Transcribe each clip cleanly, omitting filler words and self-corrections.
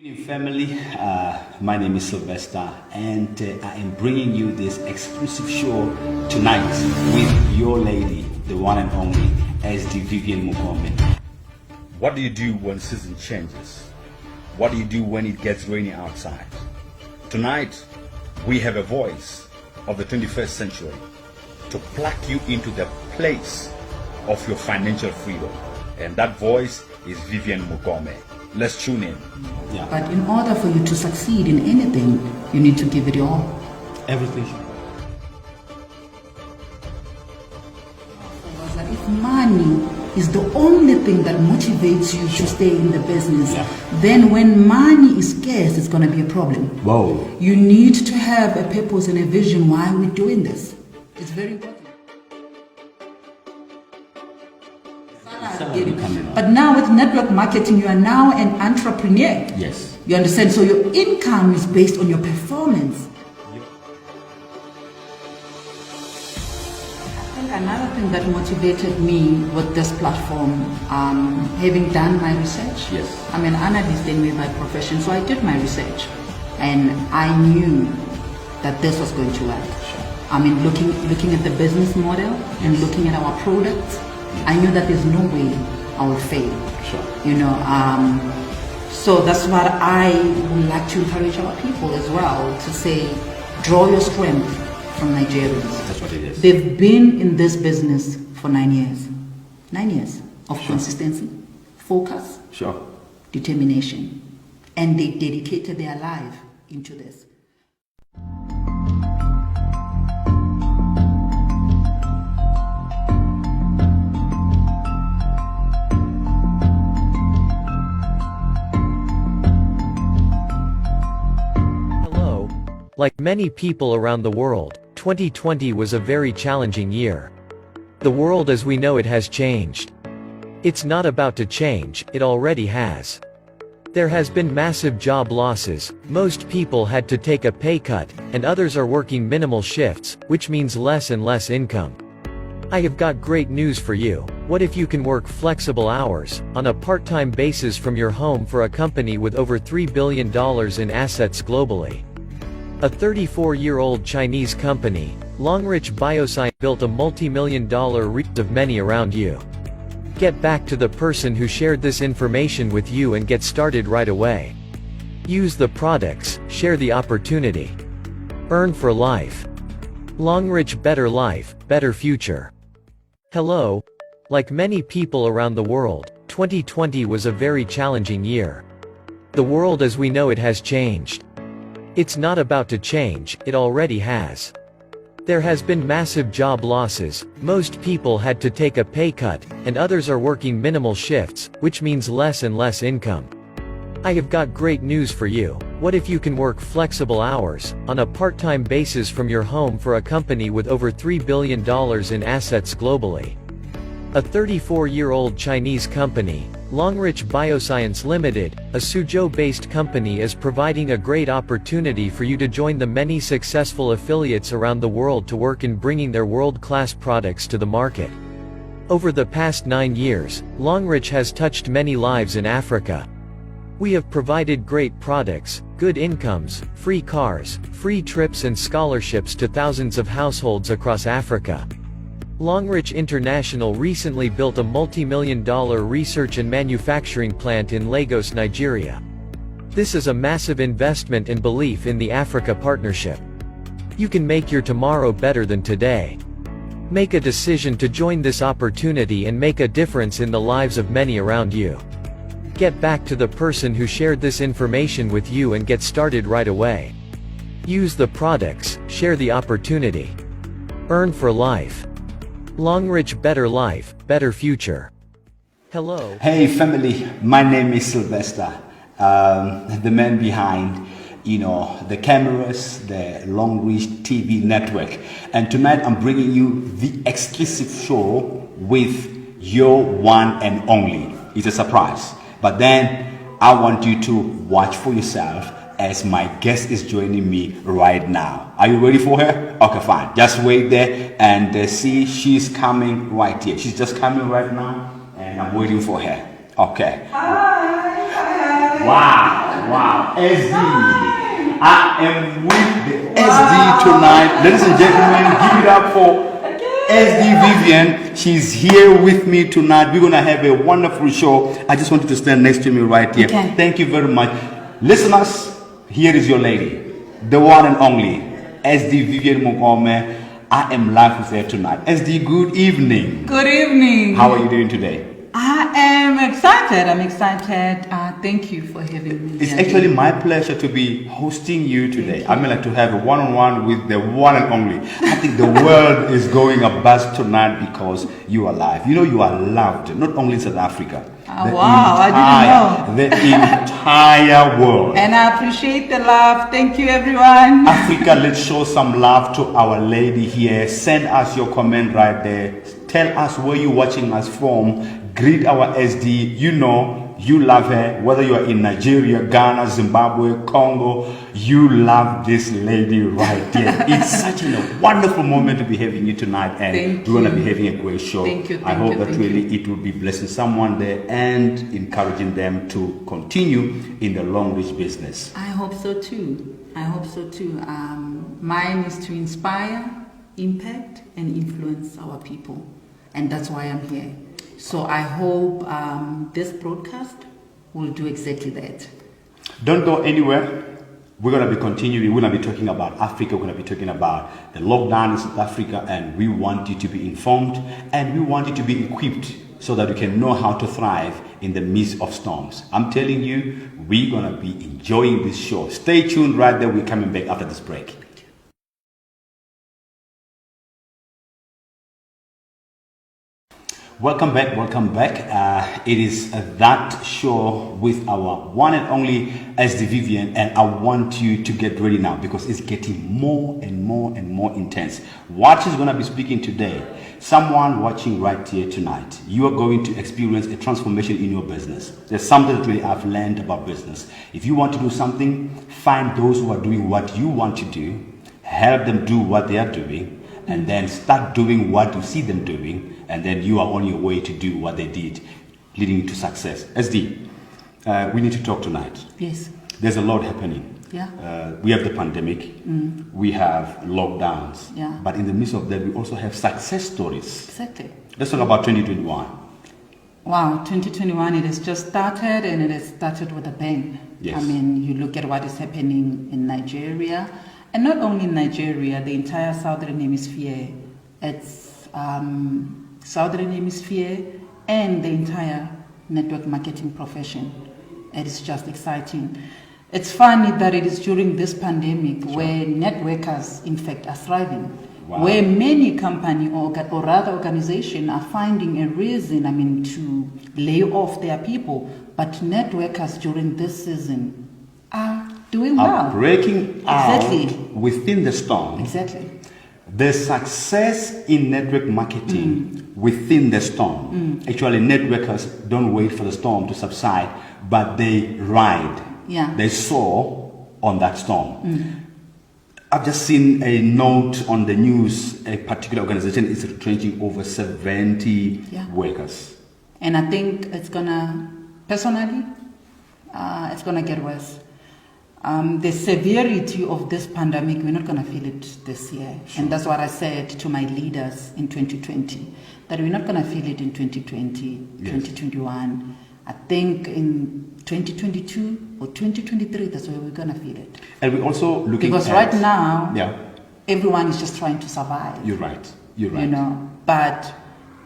Family, my name is Sylvester, and I am bringing you this exclusive show tonight with your lady, the one and only SD Vivian Mokome. What do you do when season changes? What do you do when it gets rainy outside? Tonight, we have a voice of the 21st century to pluck you into the place of your financial freedom, and that voice is Vivian Mokome. Let's tune in. Yeah. But in order for you to succeed in anything, you need to give it your all. Everything. That if money is the only thing that motivates you to stay in the business, then when money is scarce, it's going to be a problem. Whoa. You need to have a purpose and a vision why we're doing this. It's very important. But now with network marketing, you are now an entrepreneur. Yes. You understand? So your income is based on your performance. I think another thing that motivated me with this platform, having done my research. Yes. I'm an analyst anyway by profession, so I did my research. And I knew that this was going to work. Sure. I mean, looking at the business model and looking at our products, I knew that there's no way I would fail. Sure. You know, so that's what I would like to encourage our people as well, to say, draw your strength from Nigerians. That's what it is. They've been in this business for 9 years. 9 years of consistency, focus, determination. And they dedicated their life into this. Like many people around the world, 2020 was a very challenging year. The world as we know it has changed. It's not about to change, it already has. There has been massive job losses, most people had to take a pay cut, and others are working minimal shifts, which means less and less income. I have got great news for you. What if you can work flexible hours, on a part-time basis from your home for a company with over $3 billion in assets globally? A 34-year-old Chinese company, Longrich Bioscience, built a multi-million-dollar reach of many around you. Get back to the person who shared this information with you and get started right away. Use the products, share the opportunity. Earn for life. Longrich, better life, better future. Hello. Like many people around the world, 2020 was a very challenging year. The world as we know it has changed. It's not about to change, it already has. There has been massive job losses, most people had to take a pay cut, and others are working minimal shifts, which means less and less income. I have got great news for you. What if you can work flexible hours, on a part-time basis from your home for a company with over $3 billion in assets globally? A 34-year-old Chinese company, Longrich Bioscience Limited, a Suzhou-based company, is providing a great opportunity for you to join the many successful affiliates around the world to work in bringing their world-class products to the market. Over the past 9 years, Longrich has touched many lives in Africa. We have provided great products, good incomes, free cars, free trips and scholarships to thousands of households across Africa. Longrich International recently built a multi-million-dollar research and manufacturing plant in Lagos, Nigeria. This is a massive investment and belief in the Africa partnership. You can make your tomorrow better than today. Make a decision to join this opportunity and make a difference in the lives of many around you. Get back to the person who shared this information with you and get started right away. Use the products, share the opportunity. Earn for life. Longrich, better life, better future. Hello. Hey family, my name is Sylvester, the man behind, the cameras, the Longrich TV network. And tonight I'm bringing you the exclusive show with your one and only. It's a surprise. But then I want you to watch for yourself as my guest is joining me right now. Are you ready for her? Okay, fine. Just wait there and see, she's coming right here. She's just coming right now and I'm waiting for her. Okay. Hi. Wow. Wow, SD. I am with the SD tonight. Ladies and gentlemen, give it up for SD Vivian. She's here with me tonight. We're going to have a wonderful show. I just wanted to stand next to me right here. Okay. Thank you very much. Listeners, here is your lady, the one and only SD Vivian Mokome. I am live with her tonight. SD, good evening. Good evening. How are you doing today? I am excited. I'm excited. Thank you for having me. It's actually my pleasure to be hosting you today. I mean, like to have a one-on-one with the one and only. I think the world is going abuzz tonight because you are live. You know, you are loved, not only in South Africa. Wow, I didn't know. The entire world. And I appreciate the love. Thank you, everyone. Africa, let's show some love to our lady here. Send us your comment right there. Tell us where you're watching us from. Greet our SD. You know, you love her. Whether you are in Nigeria, Ghana, Zimbabwe, Congo, you love this lady right here. It's such a wonderful moment to be having you tonight, and we're going to be having a great show. Thank you. I hope that really it will be blessing someone there and encouraging them to continue in the Longrich business. I hope so too. Mine is to inspire, impact, and influence our people. And that's why I'm here. So I hope this broadcast will do exactly that. Don't go anywhere. We're going to be continuing. We're going to be talking about Africa. We're going to be talking about the lockdown in South Africa. And we want you to be informed. And we want you to be equipped so that you can know how to thrive in the midst of storms. I'm telling you, we're going to be enjoying this show. Stay tuned right there. We're coming back after this break. Welcome back. It is that show with our one and only SD Vivian, and I want you to get ready now because it's getting more and more intense. What she's going to be speaking today, someone watching right here tonight, you are going to experience a transformation in your business. There's something that really I've learned about business. If you want to do something, find those who are doing what you want to do, help them do what they are doing, and then start doing what you see them doing, and then you are on your way to do what they did, leading to success. SD, we need to talk tonight. Yes. There's a lot happening. Yeah. We have the pandemic. We have lockdowns. Yeah. But in the midst of that, we also have success stories. Exactly. Let's talk about 2021. Wow, 2021, it has just started, and it has started with a bang. Yes. I mean, you look at what is happening in Nigeria, and not only in Nigeria, the entire Southern Hemisphere. It's Southern Hemisphere and the entire network marketing profession. It is just exciting. It's funny that it is during this pandemic where networkers, in fact, are thriving. Wow. Where many company or rather organizations are finding a reason, to lay off their people. But networkers during this season are doing well. Breaking out within the storm. Exactly. The success in network marketing within the storm. Actually, networkers don't wait for the storm to subside, but they ride. Yeah. They soar on that storm. I've just seen a note on the news. A particular organization is retrenching over 70 workers. And I think it's gonna get worse. The severity of this pandemic, we're not going to feel it this year. Sure. And that's what I said to my leaders in 2020, that we're not going to feel it in 2020, 2021. I think in 2022 or 2023, that's where we're going to feel it. And we're also looking because at... right now, everyone is just trying to survive. You're right. But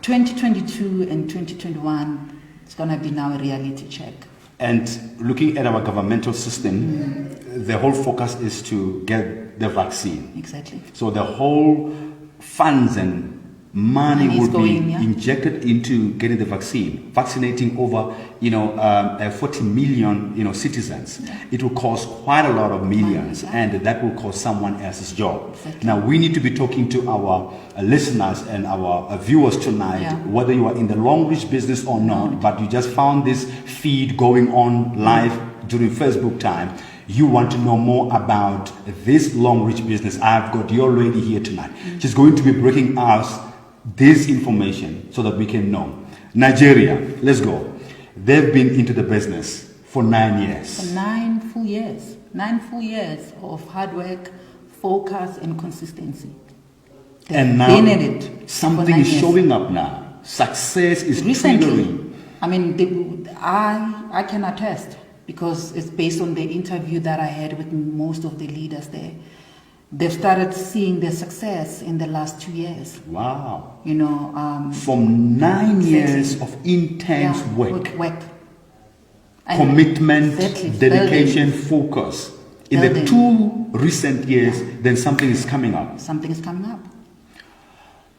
2022 and 2021, it's going to be now a reality check. And looking at our governmental system, the whole focus is to get the vaccine. Exactly. So the whole funds and money will be injected into getting the vaccine, vaccinating over, 40 million, citizens. Yeah. It will cost quite a lot of millions, and that will cost someone else's job. Exactly. Now, we need to be talking to our listeners and our viewers tonight, whether you are in the Longrich business or not, but you just found this feed going on live during Facebook time. You want to know more about this Longrich business. I've got your lady here tonight. She's going to be breaking us this information so that we can know. Nigeria, let's go. They've been into the business For 9 years. For 9 full years. 9 full years of hard work, focus, and consistency. And now been in it something is showing up now. Success is recently. triggering. I mean, I can attest, because it's based on the interview that I had with most of the leaders there. They've started seeing their success in the last 2 years. Wow. You know, from 9 years of intense work. And commitment, dedication, focus. In the 2 recent years, then something is coming up. Something is coming up.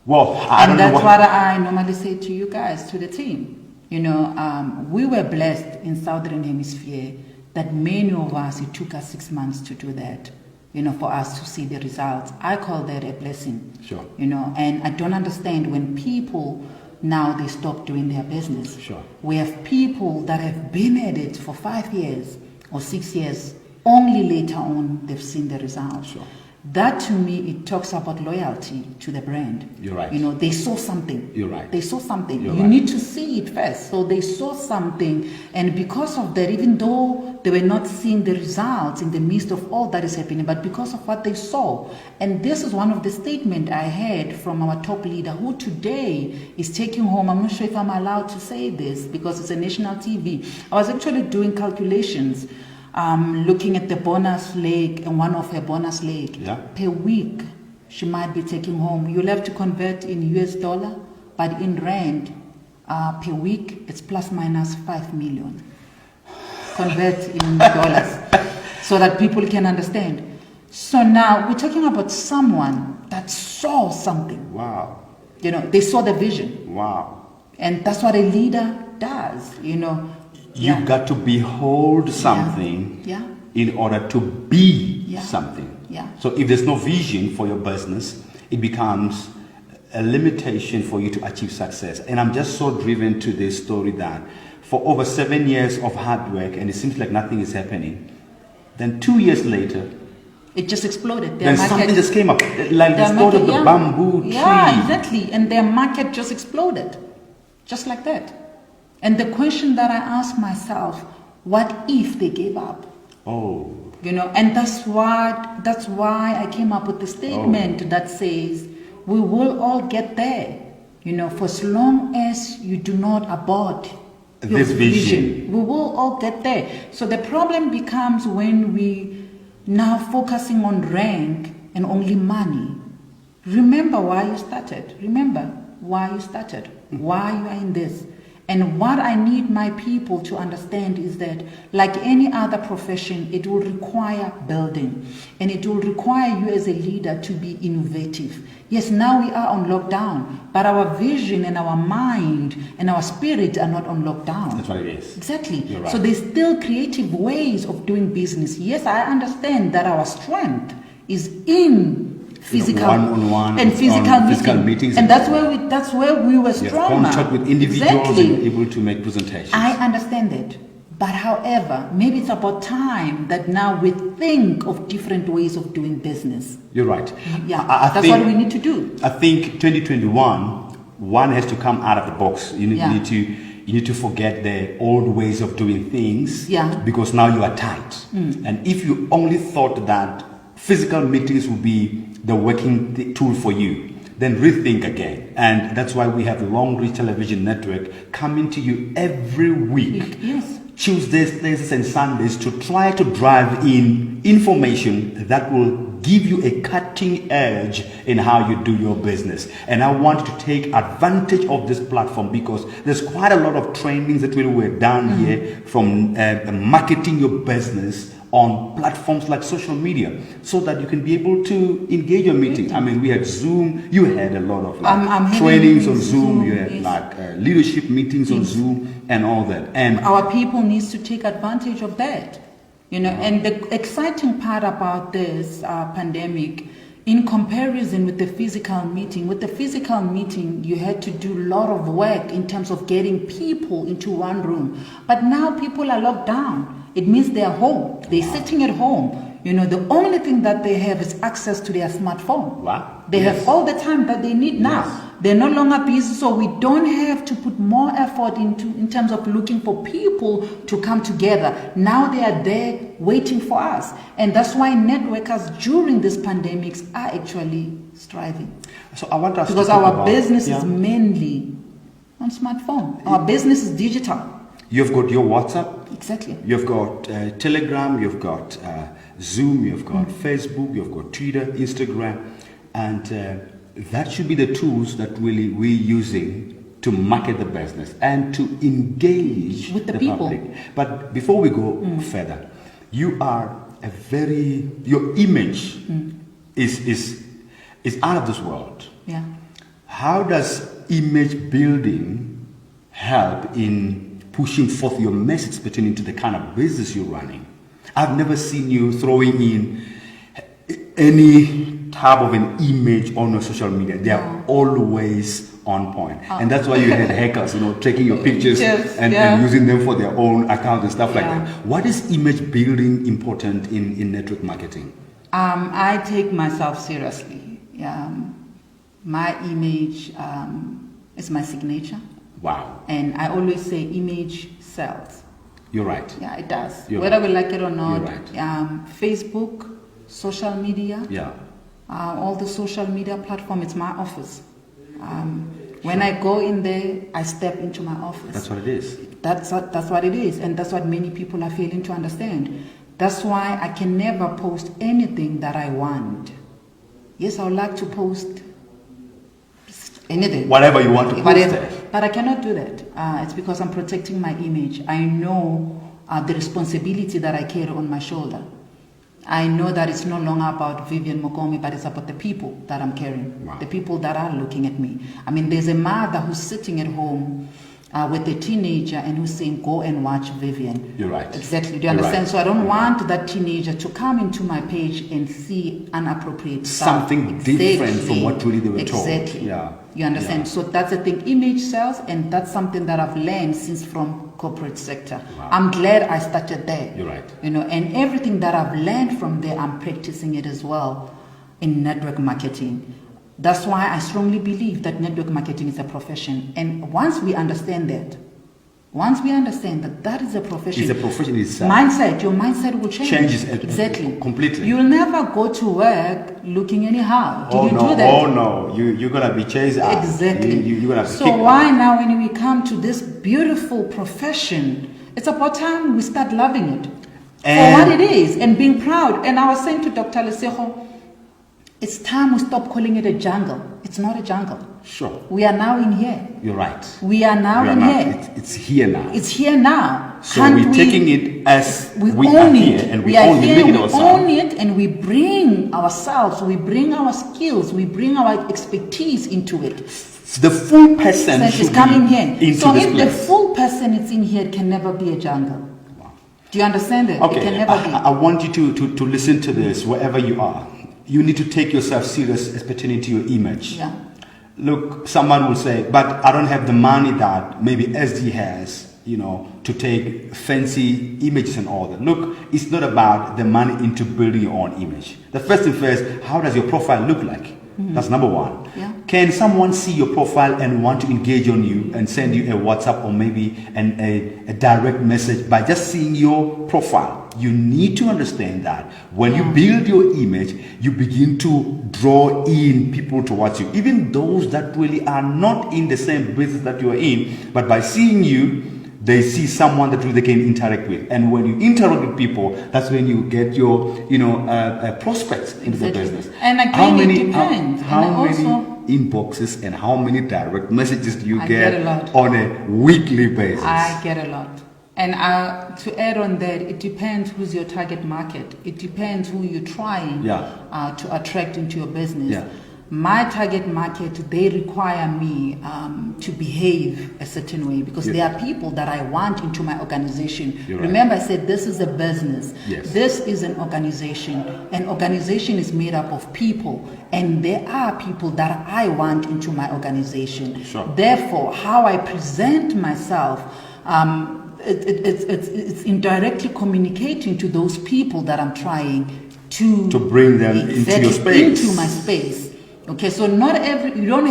Well, and that's what I normally say to you guys, to the team. You know, we were blessed in Southern Hemisphere that many of us, it took us 6 months to do that, you know, for us to see the results. I call that a blessing. Sure. You know, and I don't understand when people now they stop doing their business. Sure. We have people that have been at it for 5 years or 6 years. Only later on they've seen the results. Sure. That to me, it talks about loyalty to the brand. You're right. You know, they saw something. You're right. They saw something. You're you right. need to see it first. So they saw something, and because of that, even though they were not seeing the results in the midst of all that is happening, but because of what they saw, and this is one of the statements I heard from our top leader, who today is taking home, I'm not sure if I'm allowed to say this because it's a national TV. I was actually doing calculations, looking at the bonus leg and one of her bonus leg. Yeah. Per week, she might be taking home. You'll have to convert in US dollar, but in rand, per week, it's plus minus 5 million. Convert in dollars so that people can understand. So now we're talking about someone that saw something. Wow. You know, they saw the vision. Wow. And that's what a leader does, you know. You got to behold something in order to be something. Yeah. So if there's no vision for your business, it becomes a limitation for you to achieve success. And I'm just so driven to this story that for over 7 years of hard work, and it seems like nothing is happening, then 2 years later, it just exploded. Then something just came up, like the story of the bamboo tree. Yeah, exactly. And their market just exploded, just like that. And the question that I ask myself, what if they gave up? Oh. You know, and that's why I came up with the statement that says, we will all get there, you know, for as long as you do not abort your this vision. We will all get there. So the problem becomes when we now focusing on rank and only money. Remember why you started. Remember why you started. Why you are in this. And what I need my people to understand is that, like any other profession, it will require building. And it will require you as a leader to be innovative. Yes, now we are on lockdown, but our vision and our mind and our spirit are not on lockdown. That's what it is. Exactly. You're right. So there's still creative ways of doing business. Yes, I understand that our strength is in physical one-on-one and physical meetings, and that's where we were stronger. Contact with individuals and able to make presentations. I understand that, but however, maybe it's about time that now we think of different ways of doing business. You're right. Yeah, I that's think, what we need to do. I think 2021, one has to come out of the box. You need to forget the old ways of doing things. Yeah. Because now you are tight. And if you only thought that physical meetings would be the working tool for you, then rethink again. And that's why we have the Longrich Television Network coming to you every week. Yes. Tuesdays, Thursdays, and Sundays to try to drive in information that will give you a cutting edge in how you do your business. And I want to take advantage of this platform because there's quite a lot of trainings that were done here from marketing your business on platforms like social media so that you can be able to engage your meeting. I mean, we had Zoom, you had a lot of trainings on Zoom, you had leadership meetings on Zoom and all that. And our people needs to take advantage of that, you know. And the exciting part about this pandemic, in comparison with the physical meeting, you had to do a lot of work in terms of getting people into one room. But now people are locked down. It means they're home. They're sitting at home. You know, the only thing that they have is access to their smartphone. Wow. They Yes. have all the time that they need now. Yes. They're no longer busy, so we don't have to put more effort in terms of looking for people to come together. Now they are there waiting for us. And that's why networkers during these pandemics are actually striving. So I want us Because to talk our about, business yeah. is mainly on smartphone. Our business is digital. You've got your WhatsApp, Exactly. you've got Telegram, you've got Zoom, you've got Facebook, you've got Twitter, Instagram, and that should be the tools that really we're using to market the business and to engage With the people. public. But before we go further, you are your image is out of this world. Yeah. How does image building help in pushing forth your message pertaining to the kind of business you're running? I've never seen you throwing in any type of an image on your social media. They are always on point. And that's why you had hackers, taking your pictures and using them for their own account and stuff like that. What is image building important in network marketing? I take myself seriously. My image is my signature. Wow. And I always say image sells. You're right. Yeah, it does. You're Whether right. we like it or not. You're right. Facebook, social media, Yeah. all the social media platform, it's my office. When I go in there, I step into my office. That's what it is. That's what it is, and that's what many people are failing to understand. That's why I can never post anything that I want. Yes, I would like to post anything. Whatever you want to post Whatever. there. But I cannot do that. It's because I'm protecting my image. I know the responsibility that I carry on my shoulder. I know that it's no longer about Vivian Mokome, but it's about the people that I'm carrying, Wow. the people that are looking at me. I mean, there's a mother who's sitting at home with a teenager and who's saying, go and watch Vivian. You're right. Exactly. Do you You're understand? right. So I don't You're want that teenager to come into my page and see inappropriate stuff. Something different from what really they were told. Exactly. Yeah. You understand? Yeah. So that's the thing. Image sells, and that's something that I've learned since from corporate sector. Wow. I'm glad I started there. You're right. And everything that I've learned from there, I'm practicing it as well in network marketing. That's why I strongly believe that network marketing is a profession. And once we understand that that is a profession. It's a profession itself. Your mindset will change. Changes exactly. completely. You'll never go to work looking anyhow. Oh Do no! that? Oh no! You're gonna be chased out. Exactly. You're gonna so kick why now when we come to this beautiful profession, it's about time we start loving it for what it is and being proud. And I was saying to Dr. Lesego, it's time we stop calling it a jungle. It's not a jungle. Sure. We are now in here. You're right. We are now We are in now- here. It's here now. It's here now. So Can't we're taking it as we we are own here, it. and we we are own here, make it we ourselves. own it, and we bring ourselves, we bring our skills, we bring our expertise into it. The full person That should is coming be here. into So this if place. the full person is in here, it can never be a jungle. Wow. Do you understand that? It can Okay, never be. I want you to listen to this wherever you are. You need to take yourself serious as pertaining to your image. Yeah. Look, someone will say, but I don't have the money that maybe SD has, to take fancy images and all that. Look, it's not about the money into building your own image. The first thing first, how does your profile look like? That's number one. Yeah. Can someone see your profile and want to engage on you and send you a WhatsApp or maybe a direct message by just seeing your profile? You need to understand that when you build your image, you begin to draw in people towards you, even those that really are not in the same business that you are in, but by seeing you, they see someone that really they can interact with. And when you interact with people, that's when you get your, prospects into the business. And again, How many, it depends. How And many also- inboxes and how many direct messages do you I get get a lot. on a weekly basis? I get a lot. And to add on that, it depends who's your target market. It depends who you're trying to attract into your business. Yeah. My target market, they require me to behave a certain way because there are people that I want into my organization. You're right. Remember, I said this is a business. Yes. This is an organization. An organization is made up of people, and there are people that I want into my organization. Sure. Therefore, how I present myself, it's indirectly communicating to those people that I'm trying to bring them into your space. Into my space. Okay, so not everyone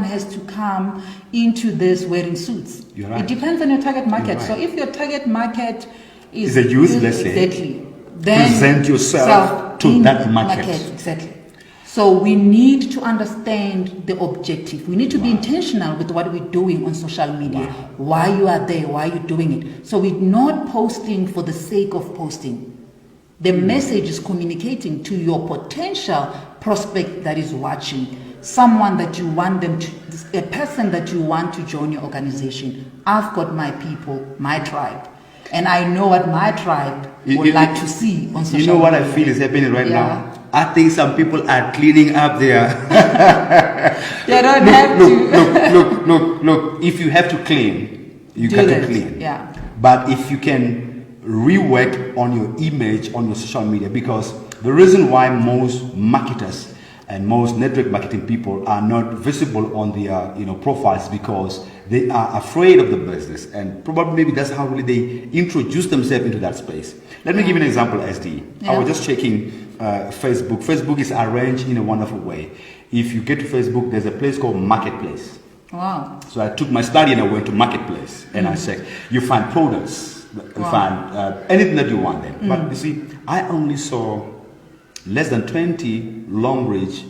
has to come into this wearing suits. You're right. It depends on your target market. Right. So if your target market is a youth, let's say, exactly, then present yourself to in that market. Exactly. So we need to understand the objective. We need to be intentional with what we're doing on social media. Why you are there, why you're doing it. So we're not posting for the sake of posting. The message is communicating to your potential prospect that is watching, someone that you want them to, a person that you want to join your organization. I've got my people, my tribe, and I know what my tribe would like to see on social media. You know what I feel is happening right now? I think some people are cleaning up there. They don't have to. Look. If you have to clean, you got to clean. Yeah. But if you can rework on your image on your social media, because the reason why most marketers and most network marketing people are not visible on their profiles, because they are afraid of the business, and probably maybe that's how really they introduce themselves into that space. Let me give you an example, SD. I was just checking Facebook. Facebook is arranged in a wonderful way. If you get to Facebook, there's a place called Marketplace. Wow. So I took my study and I went to Marketplace and I said, you find products, you find anything that you want there. But you see, I only saw less than 20 Longrich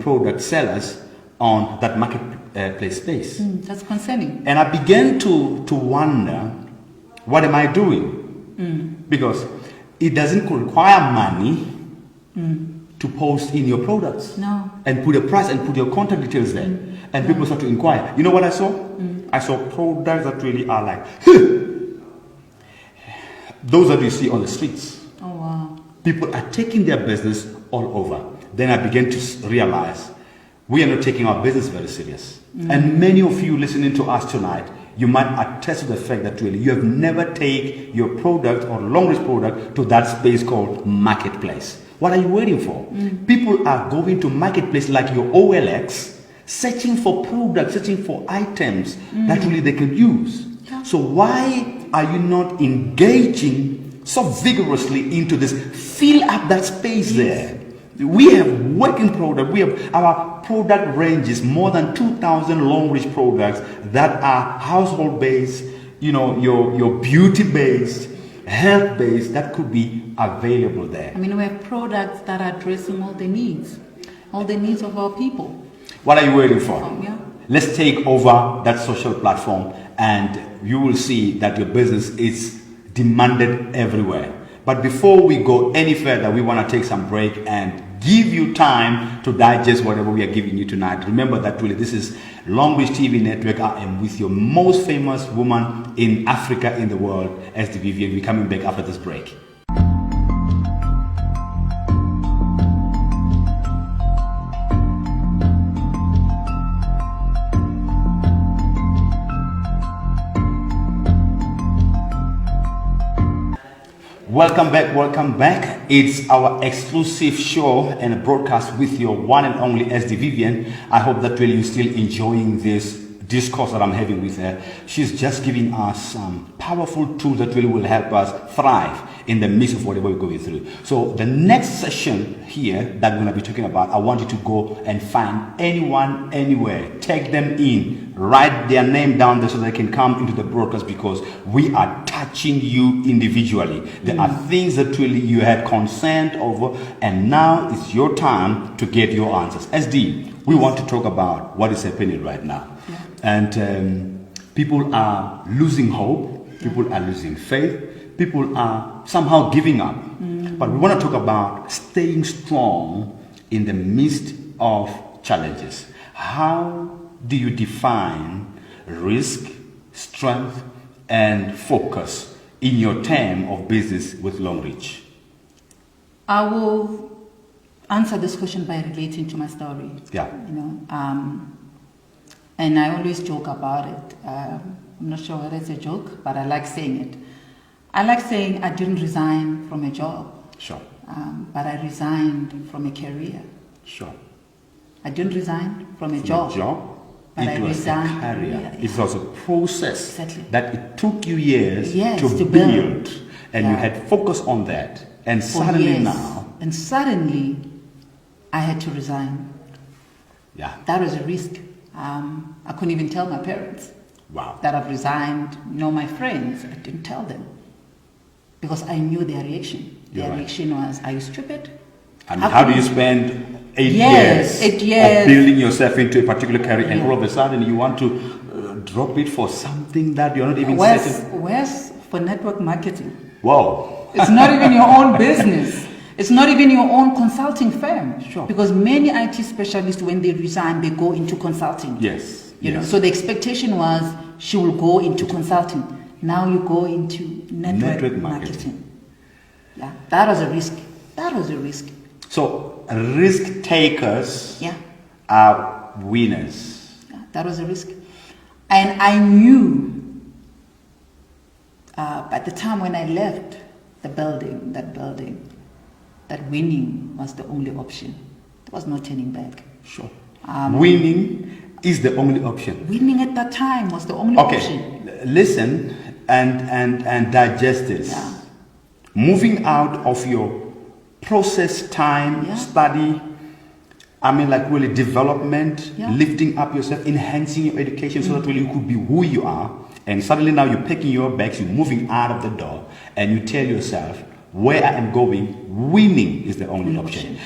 product sellers on that Marketplace space. That's concerning. And I began to wonder, what am I doing? Because it doesn't require money to post in your products. No. And put a price and put your contact details there. And people start to inquire. You know what I saw? I saw products that really are like, those that you see on the streets. Oh, wow. People are taking their business all over. Then I began to realize we are not taking our business very serious. And many of you listening to us tonight, you might attest to the fact that really you have never taken your product or Longrich product to that space called Marketplace. What are you waiting for? People are going to Marketplace like your OLX, searching for products, searching for items that really they can use. Yeah. So why are you not engaging so vigorously into this? Fill up that space there. We have working product. We have our product ranges, more than 2,000 Longrich products that are household based, your beauty based, health based, that could be available there. I mean, we have products that are addressing all the needs of our people. What are you waiting for? Yeah. Let's take over that social platform and you will see that your business is demanded everywhere. But before we go any further, we want to take some break and give you time to digest whatever we are giving you tonight. Remember that really this is Longrich TV Network. I am with your most famous woman in Africa, in the world, SD Vivian. We're coming back after this break. Welcome back. It's our exclusive show and a broadcast with your one and only SD Vivian. I hope that really you're still enjoying this discourse that I'm having with her. She's just giving us some powerful tools that really will help us thrive in the midst of whatever we're going through. So the next session here that we're going to be talking about, I want you to go and find anyone, anywhere, take them in, write their name down there so they can come into the broadcast, because we are touching you individually. There are things that really you had concern over, and now it's your time to get your answers. SD, we want to talk about what is happening right now. Yeah. And people are losing hope, people are losing faith, people are somehow giving up. But we want to talk about staying strong in the midst of challenges. How do you define risk, strength, and focus in your term of business with Longrich? I will answer this question by relating to my story. Yeah. And I always joke about it. I'm not sure whether it's a joke, but I like saying it. I like saying I didn't resign from a job. Sure. But I resigned from a career. Sure. I didn't resign from a job. But it was a career. It was a process that it took you years to build. And you had focus on that. And for suddenly years. now. And suddenly, I had to resign. Yeah. That was a risk. I couldn't even tell my parents Wow. that I've resigned. My friends, I didn't tell them. Because I knew their reaction. You're Their right. reaction was, are you stupid? And how do you spend 8 Yes, years 8 years. of building yourself into a particular career and Yeah. all of a sudden you want to drop it for something that you're not even certain? Where's for network marketing? Wow. It's not even your own business. It's not even your own consulting firm. Sure. Because many IT specialists, when they resign, they go into consulting. Yes. You know, yes. so the expectation was she will go into consulting. Now you go into network marketing. Yeah, that was a risk. That was a risk. So risk takers Yeah. are winners. Yeah, that was a risk. And I knew by the time when I left that building, that winning was the only option. There was no turning back. Sure. Winning is the only option. Winning at that time was the only Okay, option. listen and digest this. Yeah. Moving out of your process time, Yeah. study, like really development, Yeah. lifting up yourself, enhancing your education so that really you could be who you are. And suddenly now you're packing your bags, you're moving out of the door, and you tell yourself, where I am going, winning is the only option.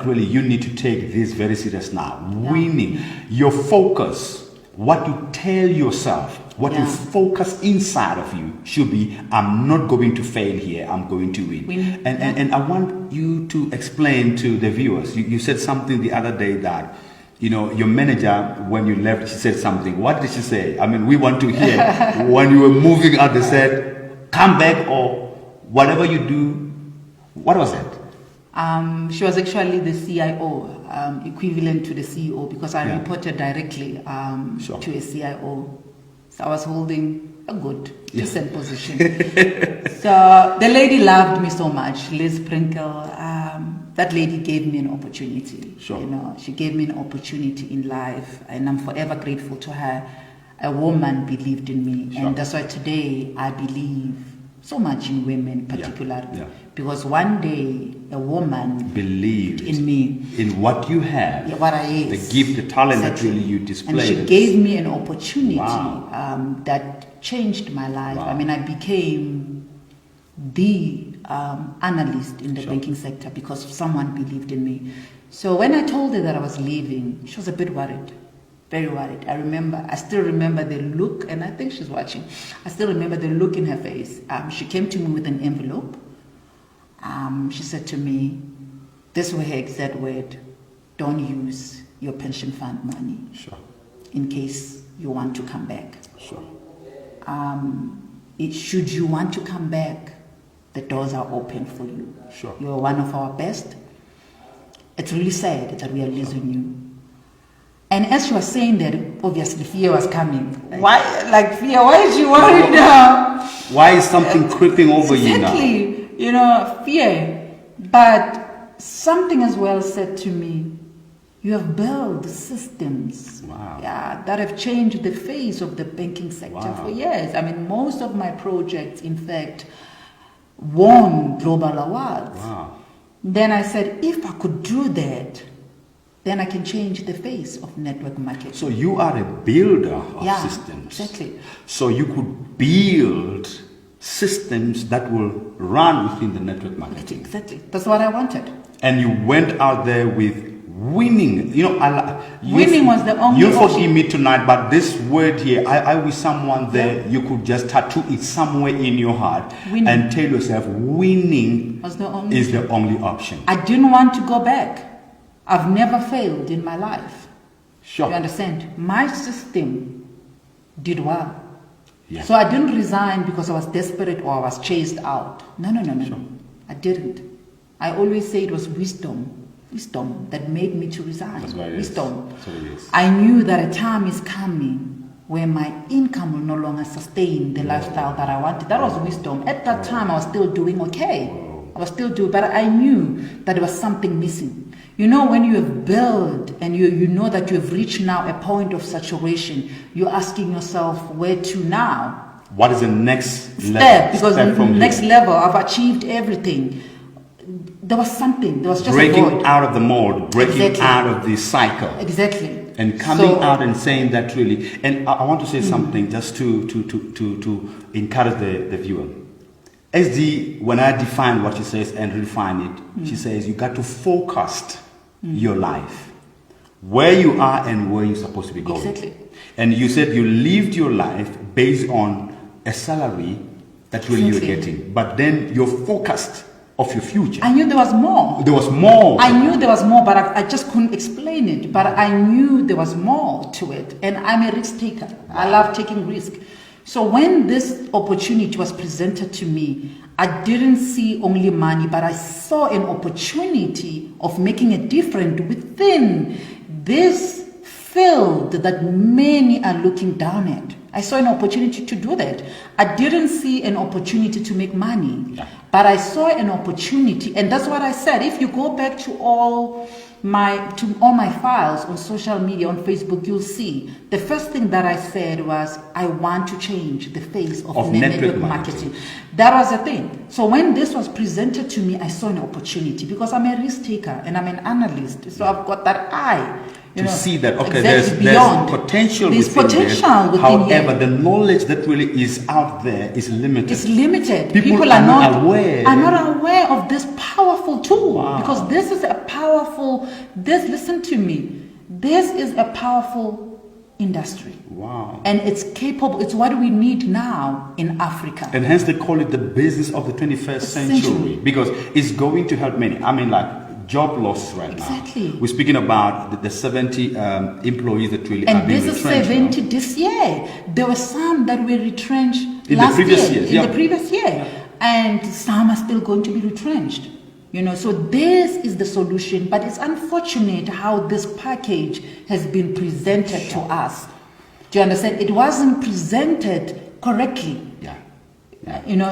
Really, you need to take this very serious now. Yeah. Winning, your focus, what you tell yourself, what you Yeah. focus inside of you should be, I'm not going to fail here, I'm going to win. And I want you to explain to the viewers, you said something the other day that, your manager, when you left, she said something. What did she say? We want to hear. When you were moving out, they said, come back or whatever you do. What was it? She was actually the CIO, equivalent to the CEO, because I Yeah. reported directly Sure. to a CIO. So I was holding a good, decent position. So the lady loved me so much, Liz Prinkel. That lady gave me an opportunity. Sure. She gave me an opportunity in life, and I'm forever grateful to her. A woman believed in me, Sure. and that's why today I believe so much in women, particularly, Yeah. because one day a woman Believed in me, in what you have, what I is, the gift, the talent that Exactly. really you and displayed. she gave me an opportunity Wow. that changed my life. Wow. I became the analyst in the Sure. banking sector because someone believed in me. So when I told her that I was leaving, she was a bit worried. Very worried. I still remember the look, and I think she's watching. I still remember the look in her face. She came to me with an envelope. She said to me, this were her exact word, don't use your pension fund money Sure, in case you want to come back. sure. Should you want to come back, the doors are open for you. Sure. You are one of our best. It's really sad that we are losing you. And as she was saying that, obviously fear was coming. Why is she worried now? Why is something creeping over you now? Exactly. Fear. But something as well said to me, you have built systems Wow. that have changed the face of the banking sector Wow. for years. Most of my projects, in fact, won global awards. Wow. Then I said, if I could do that, then I can change the face of network marketing. So you are a builder of Yeah, systems. exactly. So you could build systems that will run within the network marketing. Exactly. That's what I wanted. And you went out there with winning. Winning was the only You'll forgive option. me tonight, but this word here, I wish someone there, you could just tattoo it somewhere in your heart Winning. and tell yourself, winning Was the only is the only option. I didn't want to go back. I've never failed in my life. Sure. You understand? My system did well. Yeah. So I didn't resign because I was desperate or I was chased out. No. Sure. I didn't. I always say it was wisdom that made me to resign. That's what it is. Wisdom. That's what it is. I knew that a time is coming where my income will no longer sustain the lifestyle that I wanted. That was wisdom. At that time, I was still doing okay. I was still doing, but I knew that there was something missing. When you have built and you know that you have reached now a point of saturation, you're asking yourself, where to now? What is the next Step, because step from next here? level, I've achieved everything. there was something. There was just a breaking void. out of the mold, breaking Exactly. out of the cycle. Exactly. And coming So- out and saying that really, and I want to say something just to encourage the viewer. SD, when I define what she says and refine it, she says you got to focus your life, where you are and where you're supposed to be going. Exactly. And you said you lived your life based on a salary that really you're Exactly. getting, but then you're focused of your future. I knew there was more. There was more. I knew there was more, but I just couldn't explain it. But I knew there was more to it. And I'm a risk taker. I love taking risk. So when this opportunity was presented to me, I didn't see only money, but I saw an opportunity of making a difference within this field that many are looking down at. I saw an opportunity to do that. I didn't see an opportunity to make money, but I saw an opportunity, and that's what I said. If you go back to all my files on social media, on Facebook, you'll see the first thing that I said was I want to change the face of network marketing. That was the thing. So when this was presented to me, I saw an opportunity because I'm a risk taker and I'm an analyst. So I've got that eye. To see that, okay, exactly, there's potential There's within potential this. within However, here. the knowledge that really is out there is limited. It's limited. People are not aware. Are not aware of this powerful tool. Wow. Because this is a powerful, listen to me, this is a powerful industry. Wow. And it's capable, it's what we need now in Africa. And hence they call it the business of the 21st century because it's going to help many. I mean, like, job loss right Exactly. now. We're speaking about the 70 employees that really are And being this is retrenched 70 now. this year. There were some that were retrenched In last the previous year, years, in yeah. the previous year. And some are still going to be retrenched. So this is the solution, but it's unfortunate how this package has been presented to us. Do you understand? It wasn't presented correctly. Yeah.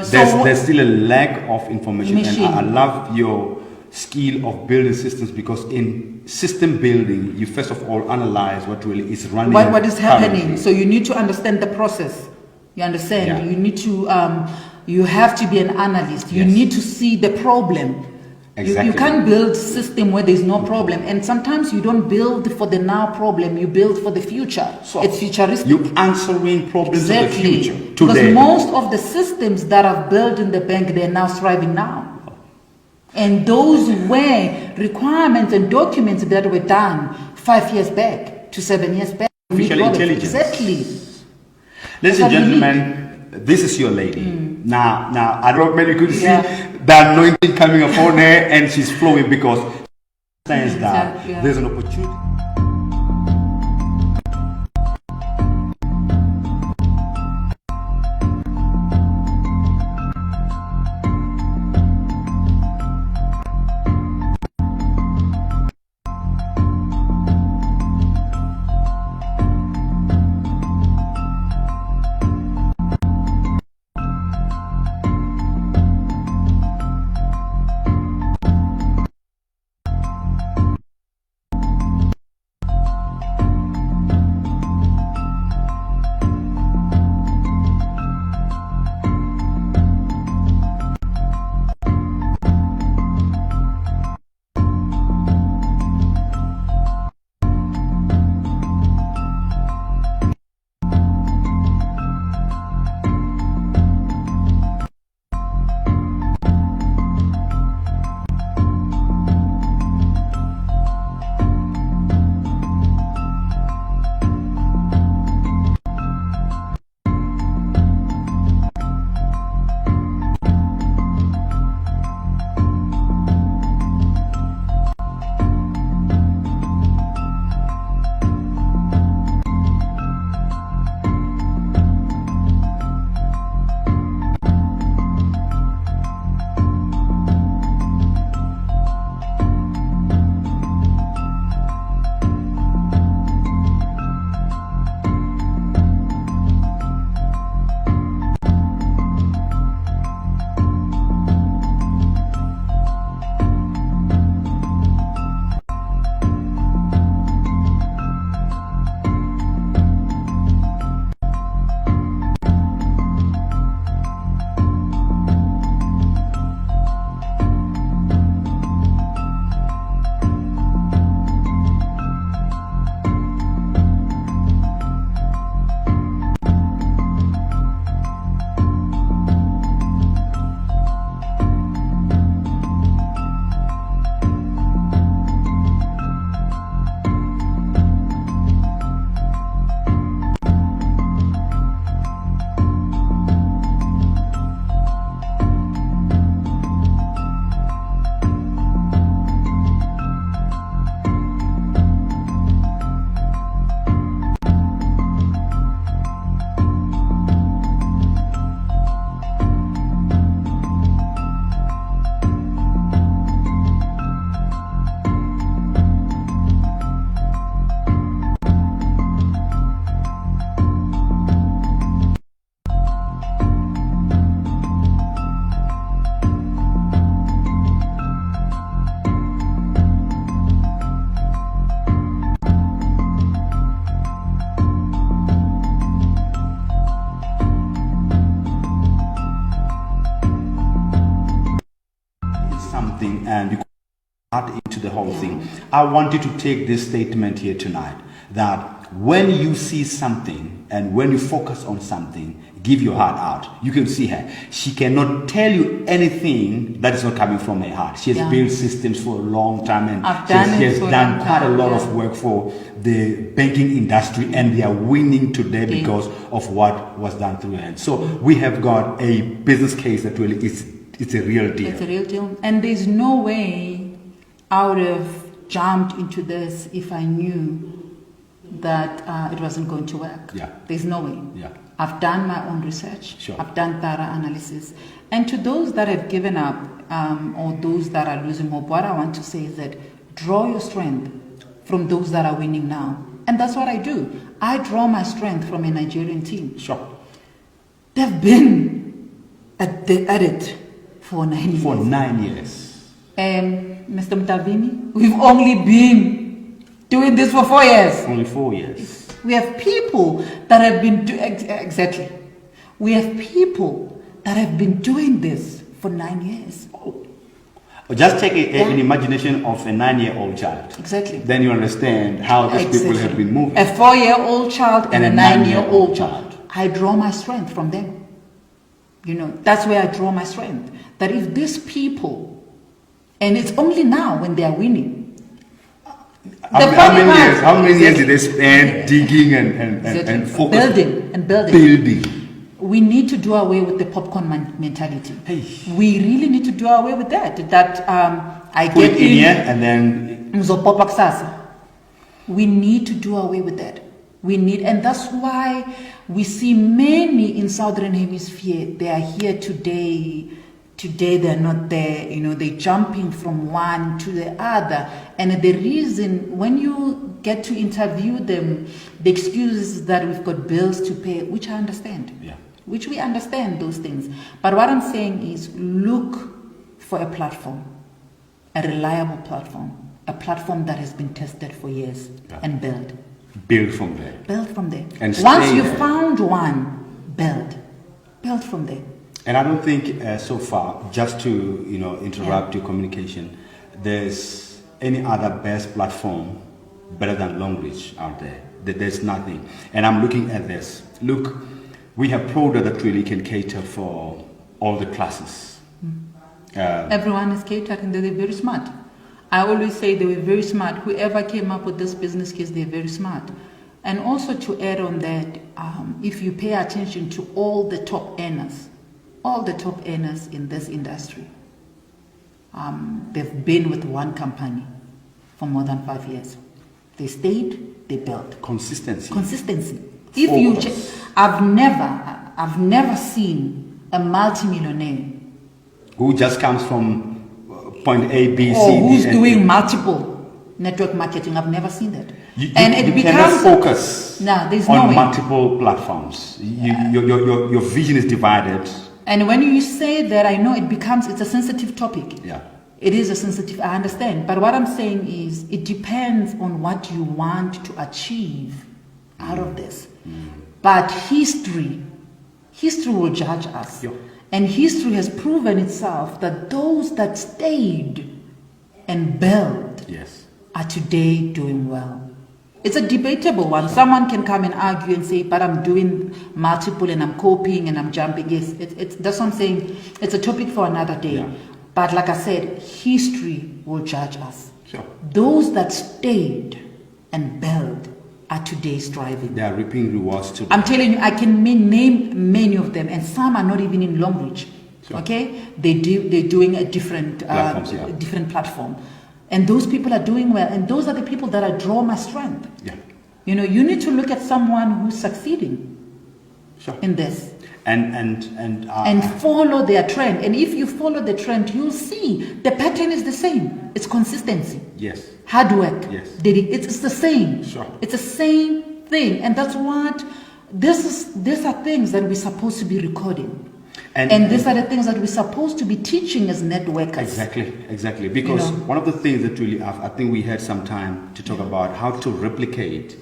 So there's still a lack of information. And I love your skill of building systems because in system building, you first of all analyze what really is running. what is happening. currently. So you need to understand the process. You understand? Yeah. You need to, you have to be an analyst. You Yes. need to see the problem. Exactly. You can't build system where there's no problem. And sometimes you don't build for the now problem, you build for the future. So it's futuristic. you're answering problems of the future Because today. most of the systems that are built in the bank, they're now thriving now. And those were requirements and documents that were done 5 years back to 7 years back. Artificial intelligence. Exactly. Ladies That's and what we gentlemen, this is your lady. Now, I don't know, maybe you could see Yeah. the anointing coming upon her and she's flowing because she understands that Yeah. there's an opportunity. the whole thing. I want you to take this statement here tonight, that when you see something and when you focus on something, give your heart out. You can see her. She cannot tell you anything that is not coming from her heart. She has built systems for a long time, and she has done quite a lot of work for the banking industry, and they are winning today because of what was done through her. So we have got a business case that really it's a real deal. It's a real deal. And there's no way I would have jumped into this if I knew that it wasn't going to work. Yeah. There's no way. Yeah. I've done my own research. Sure. I've done thorough analysis. And to those that have given up or those that are losing hope, what I want to say is that draw your strength from those that are winning now. And that's what I do. I draw my strength from a Nigerian team. Sure. They've been at it for 9 years. For 9 years. Mr. Mtavini, we've only been doing this for 4 years. Only 4 years. We have people that have been exactly. We have people that have been doing this for 9 years. Just take an imagination of a 9-year-old child. Exactly. Then you understand how these people have been moving. A 4-year-old child and a 9-year-old child. I draw my strength from them. You know, that's where I draw my strength. That if these people, and it's only now when they are winning. How many years did they spend digging and focusing? Building. We need to do away with the popcorn mentality. Hey. We really need to do away with that. That I Put get it in here and then mzopopa kusasa. We need to do away with that. We need, and that's why we see many in Southern Hemisphere. They are here today. Today they're not there. You know, they're jumping from one to the other. And the reason, when you get to interview them, the excuse is that we've got bills to pay, which I understand. Yeah. Which we understand those things. But what I'm saying is look for a platform, a reliable platform, a platform that has been tested for years and build. Build from there. Build from there. And once you there. found one, build from there. And I don't think so far, just to interrupt your communication, there's any other best platform better than Longrich out there. There's nothing. And I'm looking at this. Look, we have product that really can cater for all the classes. Everyone is catered and they're very smart. I always say they were very smart. Whoever came up with this business case, they're very smart. And also to add on that, if you pay attention to all the top earners in this industry, they've been with one company for more than 5 years. They stayed, they built. Consistency. If you I've never seen a multimillionaire who just comes from point A, B, C, or D, who's and doing E. multiple network marketing. I've never seen that. You cannot focus there's on no way. multiple platforms. Your vision is divided. And when you say that, I know it's a sensitive topic. Yeah. It is a sensitive, I understand. But what I'm saying is it depends on what you want to achieve out of this. But history will judge us. Yeah. And history has proven itself that those that stayed and built are today doing well. It's a debatable one. Someone can come and argue and say, but I'm doing multiple and I'm coping and I'm jumping. Yes, that's what I'm saying. It's a topic for another day. Yeah. But like I said, history will judge us. Sure. Those that stayed and built are today striving. They are reaping rewards today. I'm telling you, I can name many of them, and some are not even in Longrich. Sure. Okay, they're doing a different platform, and those people are doing well, and those are the people that I draw my strength. Yeah. You know, you need to look at someone who's succeeding in this. And follow their trend. And if you follow the trend, you'll see the pattern is the same. It's consistency. Yes. Hard work. Yes. It's the same. Sure. It's the same thing. And that's what these are things that we're supposed to be recording. And these are the things that we're supposed to be teaching as networkers. Exactly. Because one of the things that really, I think we had some time to talk about how to replicate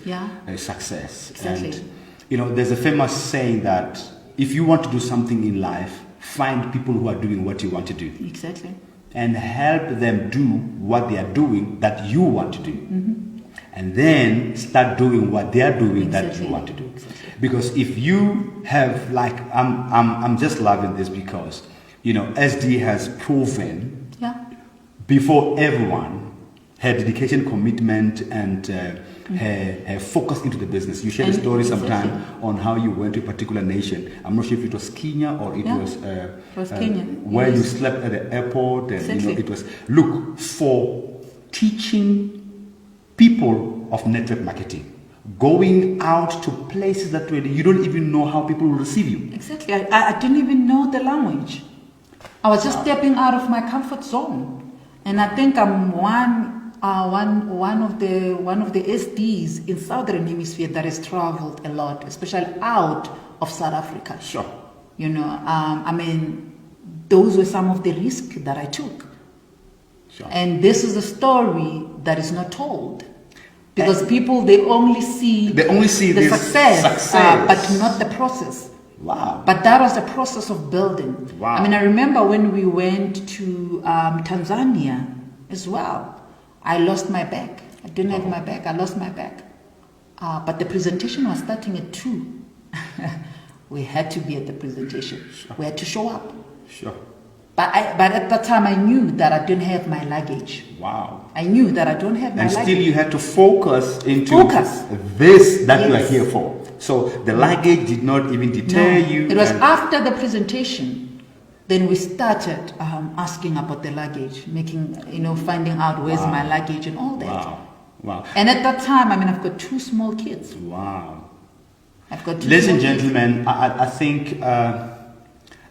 success. Exactly. And, there's a famous saying that if you want to do something in life, find people who are doing what you want to do. Exactly. and help them do what they are doing that you want to do. And then start doing what they are doing that you want to do. Because if you have, like, I'm just loving this because, you know, SD has proven before everyone her dedication, commitment, and her focus into the business. You shared a story sometime on how you went to a particular nation. I'm not sure if it was Kenya or it was Kenya. Where you slept at the airport, and you know, it was, look, for teaching people of network marketing, going out to places that really you don't even know how people will receive you. Exactly. I didn't even know the language. I was just stepping out of my comfort zone, and I think I'm one of the SDs in Southern Hemisphere that has traveled a lot, especially out of South Africa. Sure. You know, I mean, those were some of the risks that I took. Sure. And this is a story that is not told. Because people, they only see the success. But not the process. Wow. But that was the process of building. Wow. I mean, I remember when we went to Tanzania as well. I lost my bag. I didn't have my bag. I lost my bag. But the presentation was starting at 2. We had to be at the presentation. Sure. We had to show up. Sure. But at that time, I knew that I didn't have my luggage. Wow. I knew that I don't have my luggage. And still you had to focus into this that you are here for. So the luggage did not even deter you. It was after the presentation, then we started asking about the luggage, finding out where's my luggage and all that. Wow. Wow. And at that time, I mean, I've got 2 small kids. Wow. I've got 2 Ladies and small gentlemen, kids. I think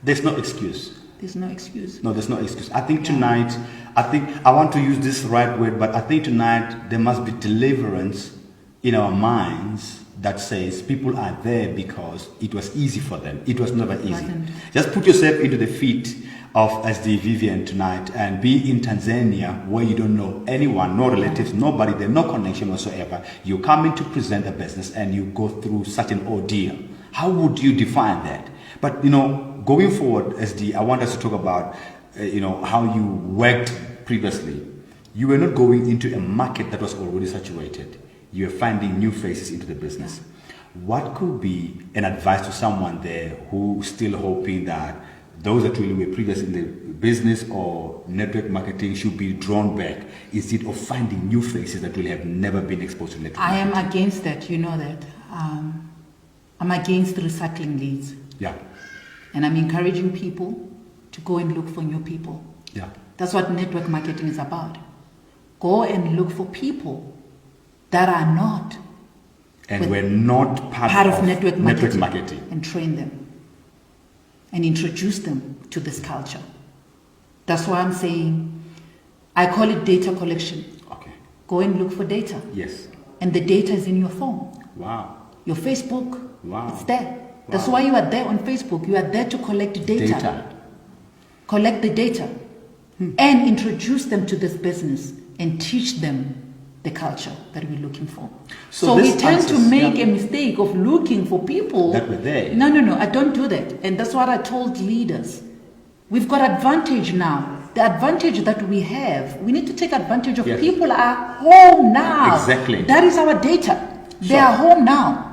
there's no excuse. There's no excuse. No, there's no excuse. I think tonight, I want to use this right word, but I think tonight there must be deliverance in our minds that says people are there because it was easy for them. It was never easy. Just put yourself into the feet of SD Vivian tonight and be in Tanzania where you don't know anyone, no relatives, nobody there, no connection whatsoever. You come in to present a business and you go through such an ordeal. How would you define that? But, going forward, SD, I want us to talk about, how you worked previously. You were not going into a market that was already saturated. You were finding new faces into the business. What could be an advice to someone there who's still hoping that those that really were previous in the business or network marketing should be drawn back instead of finding new faces that really have never been exposed to network marketing? I am against that, you know that. I'm against recycling leads. Yeah. And I'm encouraging people to go and look for new people. Yeah. That's what network marketing is about. Go and look for people that are not. And we're not part of network marketing. And train them. And introduce them to this culture. That's why I'm saying, I call it data collection. Okay. Go and look for data. Yes. And the data is in your phone. Wow. Your Facebook. Wow. It's there. That's why you are there on Facebook. You are there to collect data. Collect the data. And introduce them to this business and teach them the culture that we're looking for. So we tend to make a mistake of looking for people that were there. No, I don't do that. And that's what I told leaders. We've got advantage now. The advantage that we have, we need to take advantage of. People are home now. Exactly. That is our data. They are home now.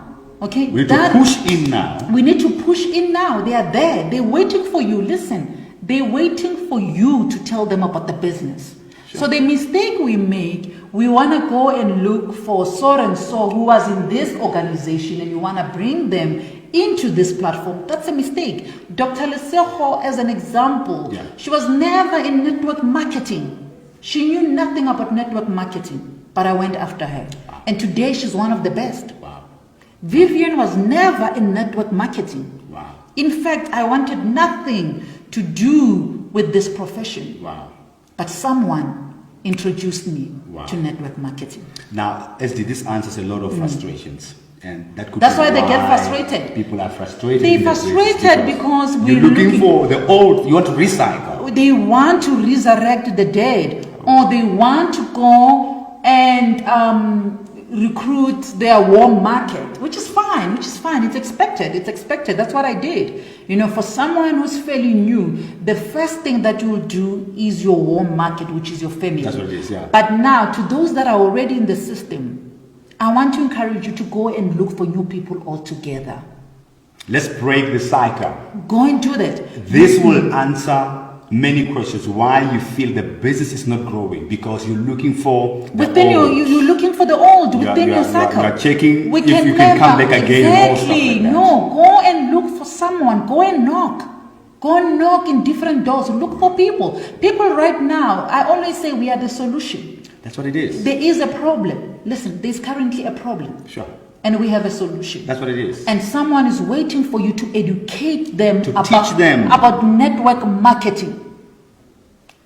Okay? We need to push in now. We need to push in now. They are there. They're waiting for you. Listen, they're waiting for you to tell them about the business. Sure. So the mistake we make, we want to go and look for so-and-so who was in this organization and you want to bring them into this platform. That's a mistake. Dr. Leseho, as an example, she was never in network marketing. She knew nothing about network marketing, but I went after her. And today she's one of the best. Wow. Vivian was never in network marketing. Wow. In fact, I wanted nothing to do with this profession. Wow. But someone introduced me to network marketing. Now, SD, this answers a lot of frustrations. And that's why they get frustrated. People are frustrated. They're frustrated because we're looking for the old, you want to recycle. They want to resurrect the dead, or they want to go and recruit their warm market, which is fine. fine, which is fine. It's expected. It's expected. That's what I did. You know, for someone who's fairly new, the first thing that you will do is your home market, which is your family. That's what it is, yeah. But now, to those that are already in the system, I want to encourage you to go and look for new people altogether. Let's break the cycle. Go and do that. This will answer many questions why you feel the business is not growing, because you're looking for the Within old. you're looking for the old within your cycle. You are checking We if you can never- come back again. And all stuff Exactly. like that. No, go and look for someone. Go and knock. Go and knock in different doors. Look for people. People right now, I always say we are the solution. That's what it is. There is a problem. Listen, there's currently a problem. Sure. And we have a solution. That's what it is. And someone is waiting for you to educate them To teach them. about network marketing.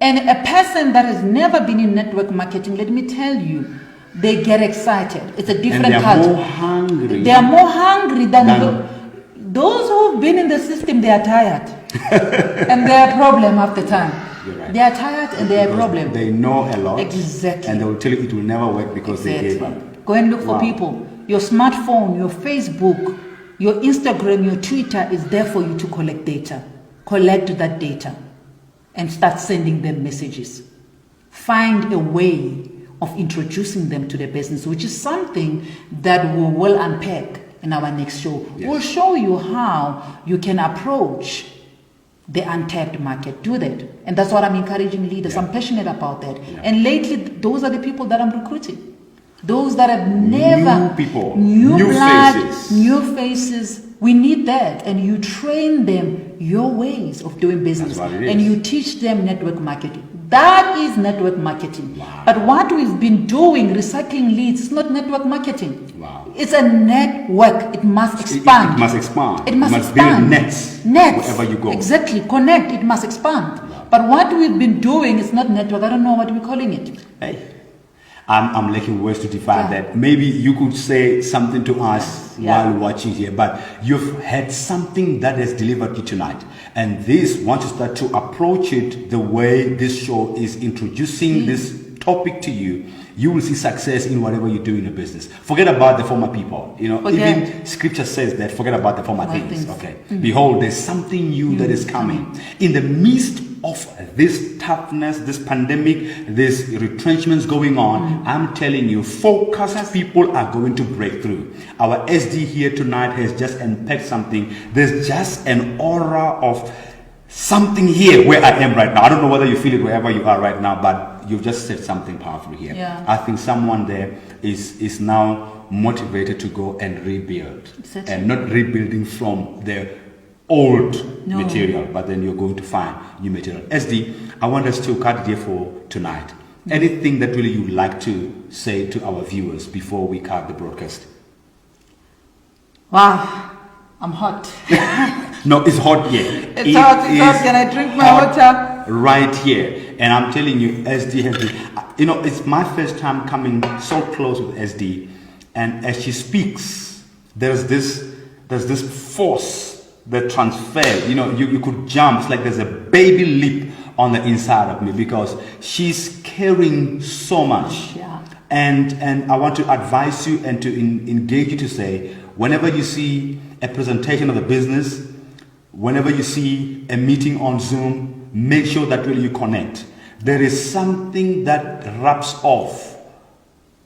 And a person that has never been in network marketing, let me tell you, they get excited. It's a different And they're culture. more hungry. They are more hungry than those who've been in the system. They are tired. And they are a problem half the time. You're right. They are tired and they are a Because problem. They know a lot. Exactly. And they will tell you it will never work because they gave up. Go and look Wow. for people. Your smartphone, your Facebook, your Instagram, your Twitter is there for you to collect data. Collect that data and start sending them messages. Find a way of introducing them to the business, which is something that we will unpack in our next show. Yes. We'll show you how you can approach the untapped market. Do that. And that's what I'm encouraging leaders. Yeah. I'm passionate about that. Yeah. And lately, those are the people that I'm recruiting. Those that have never... New people, New new blood, faces. new faces. We need that. And you train them your ways of doing business. That's what it is. And you teach them network marketing. That is network marketing. Wow. But what we've been doing, recycling leads, is not network marketing. Wow. It's a network. It must expand. It must expand. It must build expand. nets wherever you go. Exactly. Connect. It must expand. Wow. But what we've been doing is not network. I don't know what we're calling it. Hey, I'm lacking words to define Yeah. that. Maybe you could say something to us Yeah. while watching here, but you've had something that has delivered you tonight. And this, once you start to approach it the way this show is introducing this topic to you, you will see success in whatever you do in a business. Forget about the former people. You know, Forget. even scripture says that, forget about the former Former things. things. Okay. Behold, there's something new that is coming. In the midst of this toughness, this pandemic, this retrenchments going on, I'm telling you, focused people are going to break through. Our SD here tonight has just unpacked something. There's just an aura of something here where I am right now. I don't know whether you feel it wherever you are right now, but you've just said something powerful here. Yeah. I think someone there is now motivated to go and rebuild. Exactly. And not rebuilding from the old No. material, but then you're going to find new material. SD, I want us to cut it here for tonight. Anything that really you'd like to say to our viewers before we cut the broadcast? Wow. I'm hot. No, it's hot here. It's hot. Can I drink my water? Right here. And I'm telling you, SD has been, you know, it's my first time coming so close with SD. And as she speaks, there's this force that transfers. You know, you could jump. It's like there's a baby leap on the inside of me because she's caring so much. Yeah. And I want to advise you and to engage you to say, whenever you see a presentation of the business, whenever you see a meeting on Zoom, make sure that really you connect. There is something that rubs off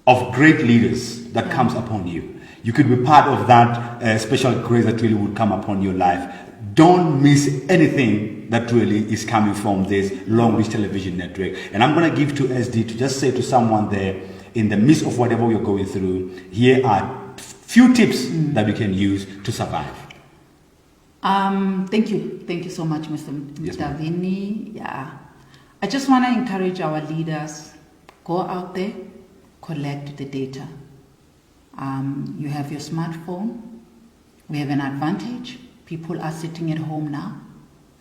of great leaders that comes upon you. You could be part of that special grace that really would come upon your life. Don't miss anything that really is coming from this Longrich television network. And I'm going to give to SD to just say to someone there, in the midst of whatever you're going through, here are few tips that we can use to survive. Thank you so much, Yes, Mr. ma'am. Vinny. Yeah, I just want to encourage our leaders, go out there, collect the data. You have your smartphone. We have an advantage. People are sitting at home now.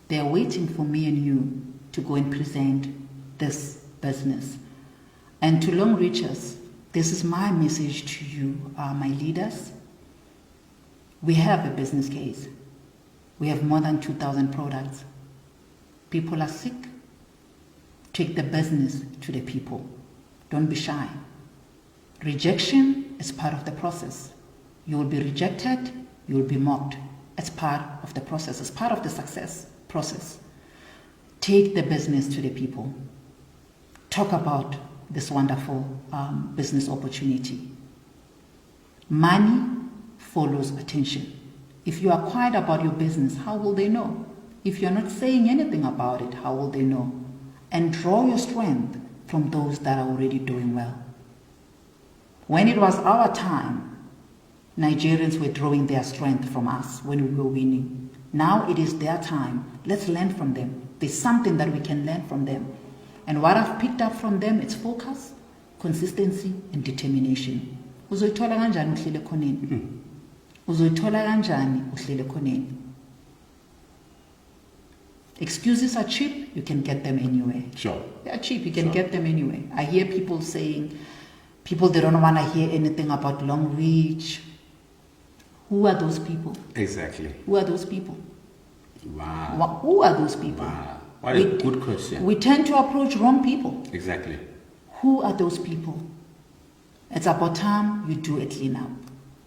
They're waiting for me and you to go and present this business. And to Longrichers, this is my message to you, my leaders. We have a business case. We have more than 2,000 products. People are sick. Take the business to the people. Don't be shy. Rejection is part of the process. You will be rejected, you will be mocked. It's part of the process, it's part of the success process. Take the business to the people. Talk about this wonderful business opportunity. Money follows attention. If you are quiet about your business, how will they know? If you're not saying anything about it, how will they know? And draw your strength from those that are already doing well. When it was our time, Nigerians were drawing their strength from us when we were winning. Now it is their time. Let's learn from them. There's something that we can learn from them. And what I've picked up from them is focus, consistency, and determination. Uzoyithola kanjani uhlele khoneni? Uzoyithola kanjani uhlele khoneni? Excuses are cheap, you can get them anywhere. Sure. They are cheap, you can get them anywhere. I hear people saying, they don't want to hear anything about Longrich. Who are those people? Exactly. Who are those people? Wow. Who are those people? Wow. What a good question. We tend to approach wrong people. Exactly. Who are those people? It's about time you do a cleanup.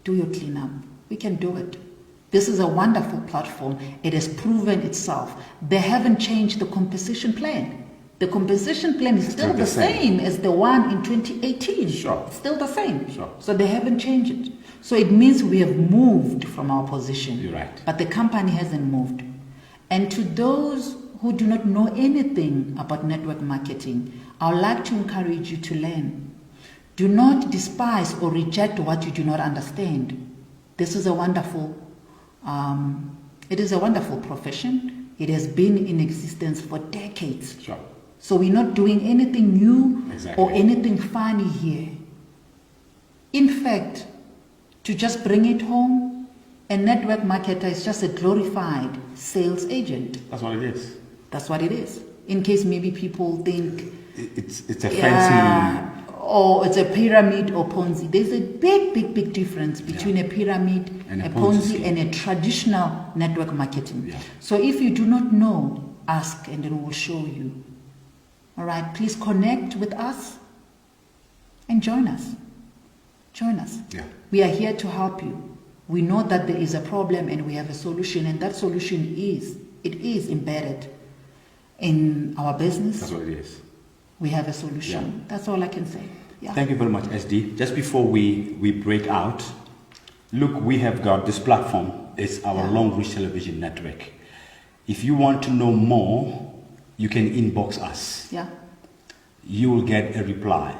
Do your cleanup. We can do it. This is a wonderful platform. It has proven itself. They haven't changed the composition plan. The composition plan is still the same as the one in 2018. Sure. It's still the same. Sure. So they haven't changed it. So it means we have moved from our position. You're right. But the company hasn't moved. And to those who do not know anything about network marketing, I would like to encourage you to learn. Do not despise or reject what you do not understand. This is a wonderful, it is a wonderful profession. It has been in existence for decades. Sure. So we're not doing anything new or Exactly. anything funny here. In fact, to just bring it home, a network marketer is just a glorified sales agent. That's what it is. That's what it is. In case maybe people think It's a fancy. or it's a pyramid or Ponzi. There's a big difference between a pyramid, And a a Ponzi Ponzi, scheme. and a traditional network marketing. Yeah. So if you do not know, ask and then we will show you. All right, please connect with us and join us. Join us. Yeah. We are here to help you. We know that there is a problem and we have a solution, and that solution is embedded in our business. That's what it is. We have a solution. Yeah. That's all I can say. Yeah. Thank you very much, SD. Just before we break out, look, we have got this platform. It's our Longrich Television Network. If you want to know more, you can inbox us. Yeah. You will get a reply.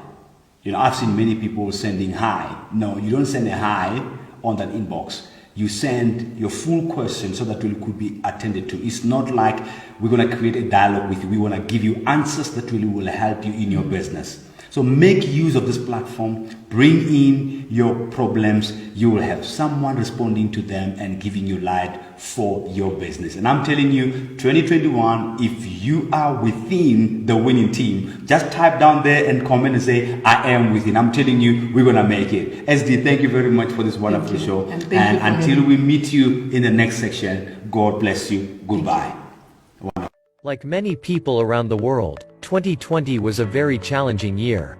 You know, I've seen many people sending hi. No, you don't send a hi on that inbox. You send your full question so that it could be attended to. It's not like we're going to create a dialogue with you. We want to give you answers that really will help you in your business. So make use of this platform. Bring in your problems. You will have someone responding to them and giving you light for your business. And I'm telling you, 2021, if you are within the winning team, just type down there and comment and say, I am within. I'm telling you, we're going to make it. SD, thank you very much for this wonderful show. And until we meet you in the next section, God bless you. Goodbye. Like many people around the world, 2020 was a very challenging year.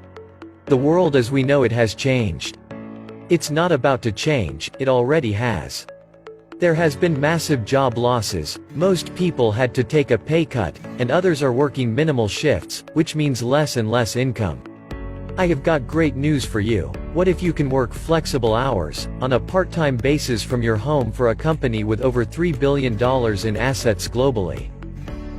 The world as we know it has changed. It's not about to change, it already has. There has been massive job losses, most people had to take a pay cut, and others are working minimal shifts, which means less and less income. I have got great news for you. What if you can work flexible hours, on a part-time basis from your home for a company with over $3 billion in assets globally?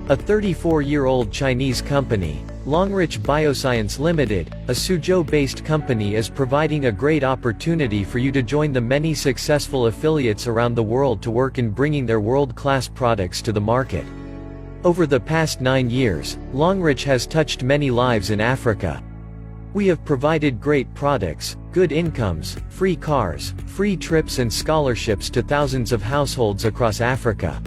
A 34-year-old Chinese company, Longrich Bioscience Limited, a Suzhou-based company, is providing a great opportunity for you to join the many successful affiliates around the world to work in bringing their world-class products to the market. Over the past 9 years, Longrich has touched many lives in Africa. We have provided great products, good incomes, free cars, free trips and scholarships to thousands of households across Africa.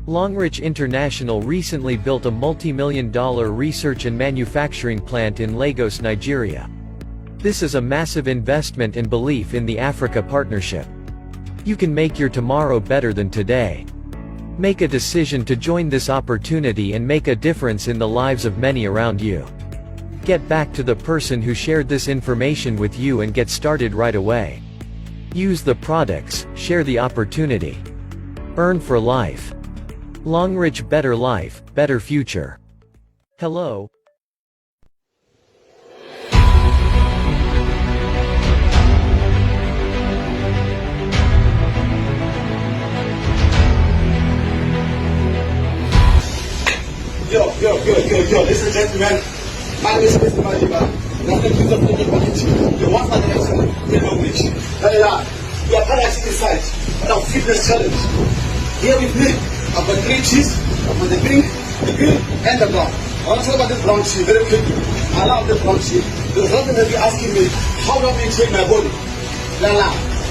Longrich International recently built a multi-million-dollar research and manufacturing plant in Lagos, Nigeria. This is a massive investment and belief in the Africa Partnership. You can make your tomorrow better than today. Make a decision to join this opportunity and make a difference in the lives of many around you. Get back to the person who shared this information with you and get started right away. Use the products, share the opportunity. Earn for life. Longrich, better life, better future. Hello. Yo, ladies and gentlemen, my name is Mr. Madiba. Nothing is of the quality. The one that is in Longrich. We are parasitic site on our fitness challenge. Here with me, I've got 3 cheese, I've got the green, and the brown. I want to talk about this brown cheese very quickly. I love this brown cheese. There's nothing that you're asking me, how do I maintain my body?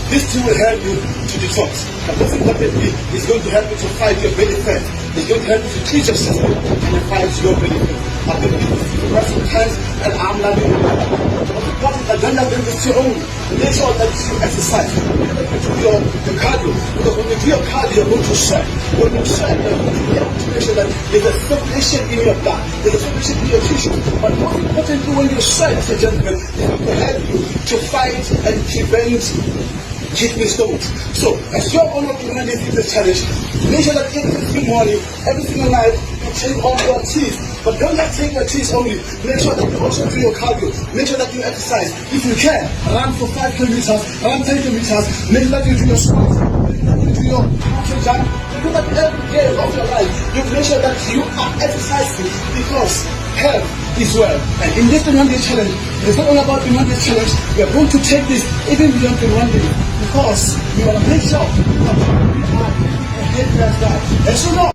This tea will help you to detox. But most importantly, it's going to help you to fight your belly fat. It's going to help you to treat your system and fight your belly fat. I've been doing this for quite some time and I'm loving it. What's important is that don't love this to only. Make sure that you exercise. Do your cardio. Because when you do your cardio, you're going to sweat. When you sweat, you're going to make sure that there's a circulation in your blood. There's a circulation in your tissue. But most importantly, when you sweat, ladies and gentlemen, it's going to help you to fight and prevent kidney stones. So, as you're on to run this fitness challenge, make sure that every single morning, every single night, you take all your teas. But don't just take your teas only. Make sure that you also do your cardio. Make sure that you exercise. If you can, run for 5 kilometers, run 10 kilometers. Make sure that you do your squats. Make sure that you do your mountain jump. Do that every day of your life. You make sure that you are exercising because health is well. And in this 21-day challenge, it's not all about the 21-day challenge. We are going to take this even beyond 21 days because we want to make sure that we are a healthier guy. And so now,